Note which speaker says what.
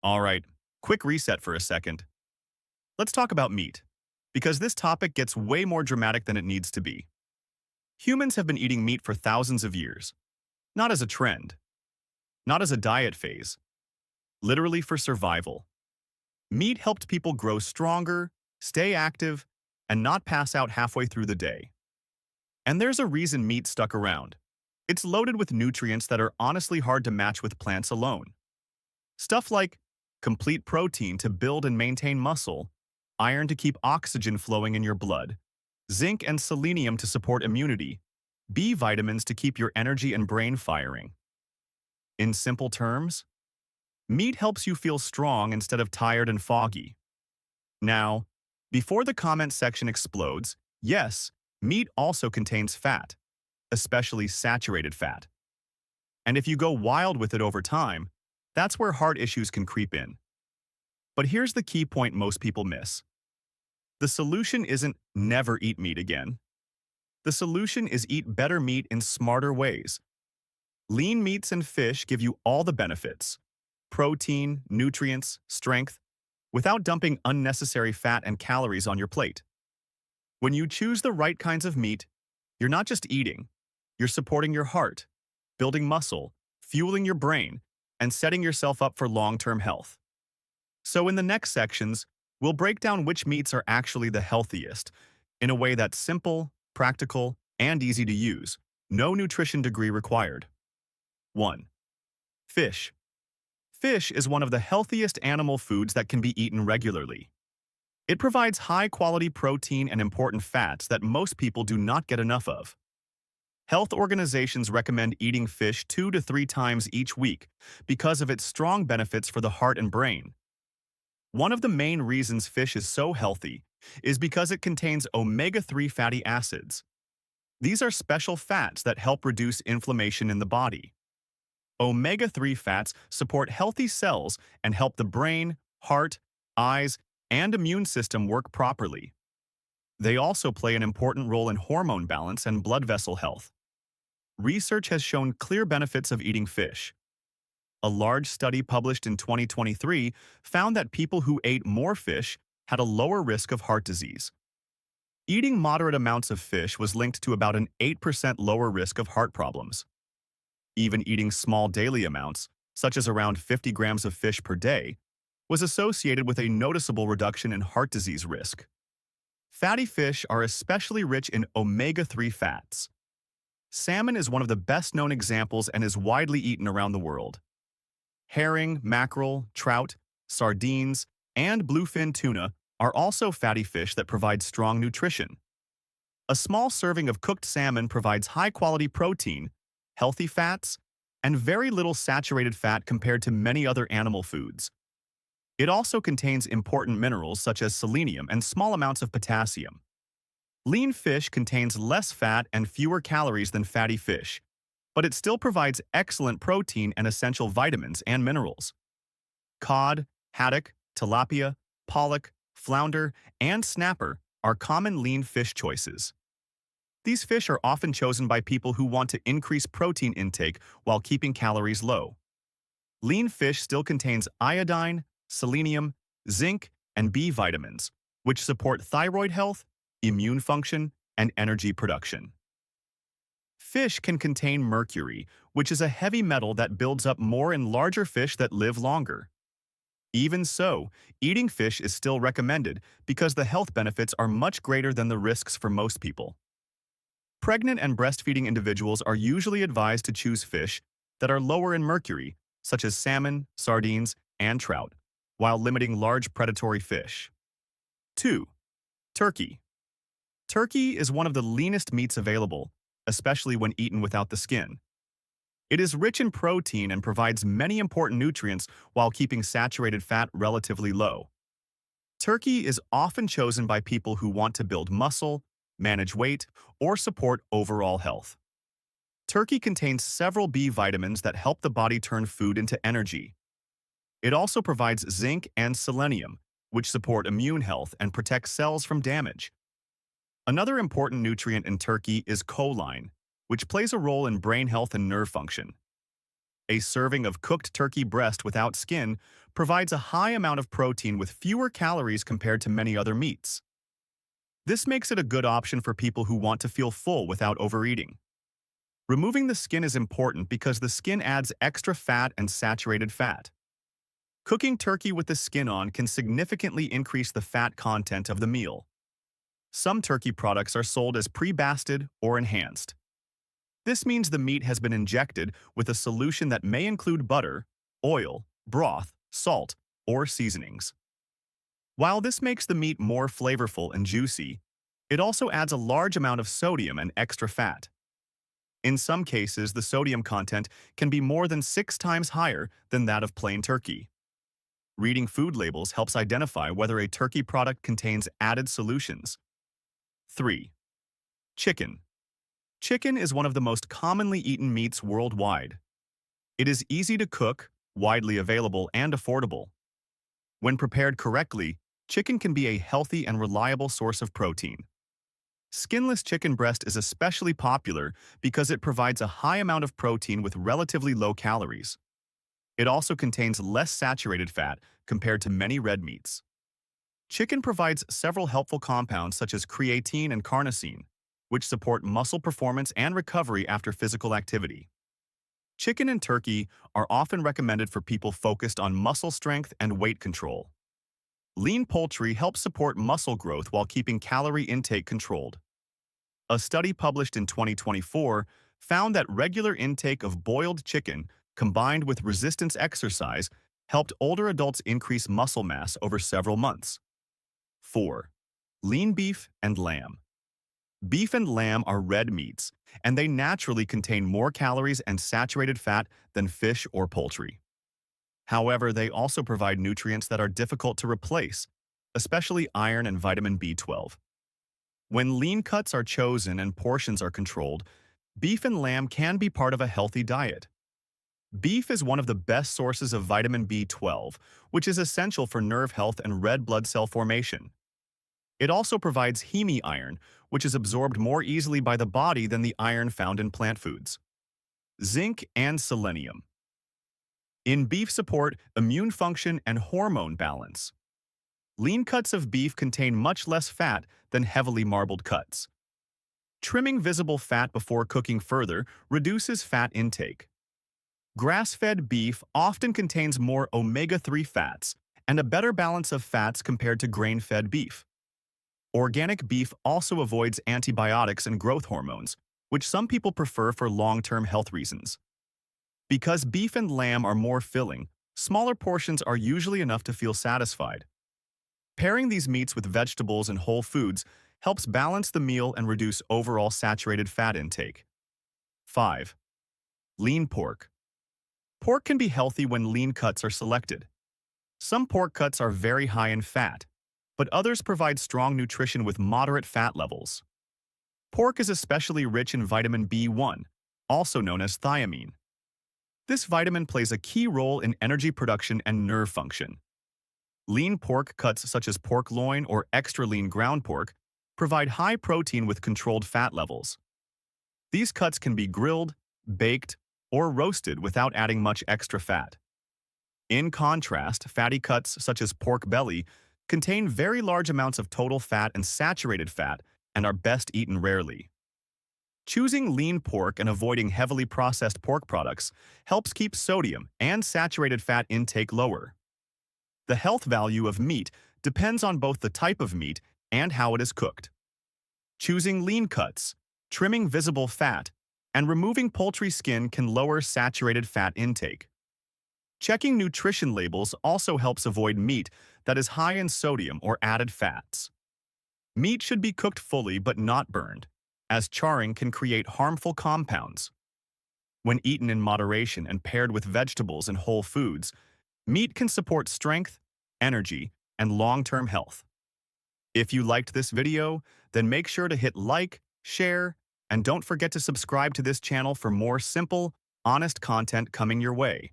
Speaker 1: All right, quick reset for a second. Let's talk about meat, because this topic gets way more dramatic than it needs to be. Humans have been eating meat for thousands of years, not as a trend, not as a diet phase, literally for survival. Meat helped people grow stronger, stay active, and not pass out halfway through the day. And there's a reason meat stuck around. It's loaded with nutrients that are honestly hard to match with plants alone. Stuff like complete protein to build and maintain muscle, iron to keep oxygen flowing in your blood, zinc and selenium to support immunity, B vitamins to keep your energy and brain firing. In simple terms, meat helps you feel strong instead of tired and foggy. Now, before the comment section explodes, yes, meat also contains fat, especially saturated fat. And if you go wild with it over time, that's where heart issues can creep in. But here's the key point most people miss. The solution isn't never eat meat again. The solution is eat better meat in smarter ways. Lean meats and fish give you all the benefits: protein, nutrients, strength, without dumping unnecessary fat and calories on your plate. When you choose the right kinds of meat, you're not just eating, you're supporting your heart, building muscle, fueling your brain, and setting yourself up for long-term health. So in the next sections, we'll break down which meats are actually the healthiest in a way that's simple, practical, and easy to use. No nutrition degree required. 1. Fish. Fish is one of the healthiest animal foods that can be eaten regularly. It provides high-quality protein and important fats that most people do not get enough of. Health organizations recommend eating fish 2 to 3 times each week because of its strong benefits for the heart and brain. One of the main reasons fish is so healthy is because it contains omega-3 fatty acids. These are special fats that help reduce inflammation in the body. Omega-3 fats support healthy cells and help the brain, heart, eyes, and immune system work properly. They also play an important role in hormone balance and blood vessel health. Research has shown clear benefits of eating fish. A large study published in 2023 found that people who ate more fish had a lower risk of heart disease. Eating moderate amounts of fish was linked to about an 8% lower risk of heart problems. Even eating small daily amounts, such as around 50 grams of fish per day, was associated with a noticeable reduction in heart disease risk. Fatty fish are especially rich in omega-3 fats. Salmon is one of the best-known examples and is widely eaten around the world. Herring, mackerel, trout, sardines, and bluefin tuna are also fatty fish that provide strong nutrition. A small serving of cooked salmon provides high-quality protein, healthy fats, and very little saturated fat compared to many other animal foods. It also contains important minerals such as selenium and small amounts of potassium. Lean fish contains less fat and fewer calories than fatty fish, but it still provides excellent protein and essential vitamins and minerals. Cod, haddock, tilapia, pollock, flounder, and snapper are common lean fish choices. These fish are often chosen by people who want to increase protein intake while keeping calories low. Lean fish still contains iodine, selenium, zinc, and B vitamins, which support thyroid health, immune function, and energy production. Fish can contain mercury, which is a heavy metal that builds up more in larger fish that live longer. Even so, eating fish is still recommended because the health benefits are much greater than the risks for most people. Pregnant and breastfeeding individuals are usually advised to choose fish that are lower in mercury, such as salmon, sardines, and trout, while limiting large predatory fish. 2. Turkey. Turkey is one of the leanest meats available, especially when eaten without the skin. It is rich in protein and provides many important nutrients while keeping saturated fat relatively low. Turkey is often chosen by people who want to build muscle, manage weight, or support overall health. Turkey contains several B vitamins that help the body turn food into energy. It also provides zinc and selenium, which support immune health and protect cells from damage. Another important nutrient in turkey is choline, which plays a role in brain health and nerve function. A serving of cooked turkey breast without skin provides a high amount of protein with fewer calories compared to many other meats. This makes it a good option for people who want to feel full without overeating. Removing the skin is important because the skin adds extra fat and saturated fat. Cooking turkey with the skin on can significantly increase the fat content of the meal. Some turkey products are sold as pre-basted or enhanced. This means the meat has been injected with a solution that may include butter, oil, broth, salt, or seasonings. While this makes the meat more flavorful and juicy, it also adds a large amount of sodium and extra fat. In some cases, the sodium content can be more than 6 times higher than that of plain turkey. Reading food labels helps identify whether a turkey product contains added solutions. 3. Chicken. Chicken is one of the most commonly eaten meats worldwide. It is easy to cook, widely available, and affordable. When prepared correctly, chicken can be a healthy and reliable source of protein. Skinless chicken breast is especially popular because it provides a high amount of protein with relatively low calories. It also contains less saturated fat compared to many red meats. Chicken provides several helpful compounds such as creatine and carnosine, which support muscle performance and recovery after physical activity. Chicken and turkey are often recommended for people focused on muscle strength and weight control. Lean poultry helps support muscle growth while keeping calorie intake controlled. A study published in 2024 found that regular intake of boiled chicken combined with resistance exercise helped older adults increase muscle mass over several months. 4. Lean beef and lamb. Beef and lamb are red meats, and they naturally contain more calories and saturated fat than fish or poultry. However, they also provide nutrients that are difficult to replace, especially iron and vitamin B12. When lean cuts are chosen and portions are controlled, beef and lamb can be part of a healthy diet. Beef is one of the best sources of vitamin B12, which is essential for nerve health and red blood cell formation. It also provides heme iron, which is absorbed more easily by the body than the iron found in plant foods. Zinc and selenium. In beef support immune function and hormone balance. Lean cuts of beef contain much less fat than heavily marbled cuts. Trimming visible fat before cooking further reduces fat intake. Grass-fed beef often contains more omega-3 fats and a better balance of fats compared to grain-fed beef. Organic beef also avoids antibiotics and growth hormones, which some people prefer for long-term health reasons. Because beef and lamb are more filling, smaller portions are usually enough to feel satisfied. Pairing these meats with vegetables and whole foods helps balance the meal and reduce overall saturated fat intake. 5. Lean pork. Pork can be healthy when lean cuts are selected. Some pork cuts are very high in fat, but others provide strong nutrition with moderate fat levels. Pork is especially rich in vitamin B1, also known as thiamine. This vitamin plays a key role in energy production and nerve function. Lean pork cuts such as pork loin or extra lean ground pork provide high protein with controlled fat levels. These cuts can be grilled, baked, or roasted without adding much extra fat. In contrast, fatty cuts such as pork belly contain very large amounts of total fat and saturated fat and are best eaten rarely. Choosing lean pork and avoiding heavily processed pork products helps keep sodium and saturated fat intake lower. The health value of meat depends on both the type of meat and how it is cooked. Choosing lean cuts, trimming visible fat, and removing poultry skin can lower saturated fat intake. Checking nutrition labels also helps avoid meat that is high in sodium or added fats. Meat should be cooked fully but not burned, as charring can create harmful compounds. When eaten in moderation and paired with vegetables and whole foods, meat can support strength, energy, and long-term health. If you liked this video, then make sure to hit like, share, and don't forget to subscribe to this channel for more simple, honest content coming your way.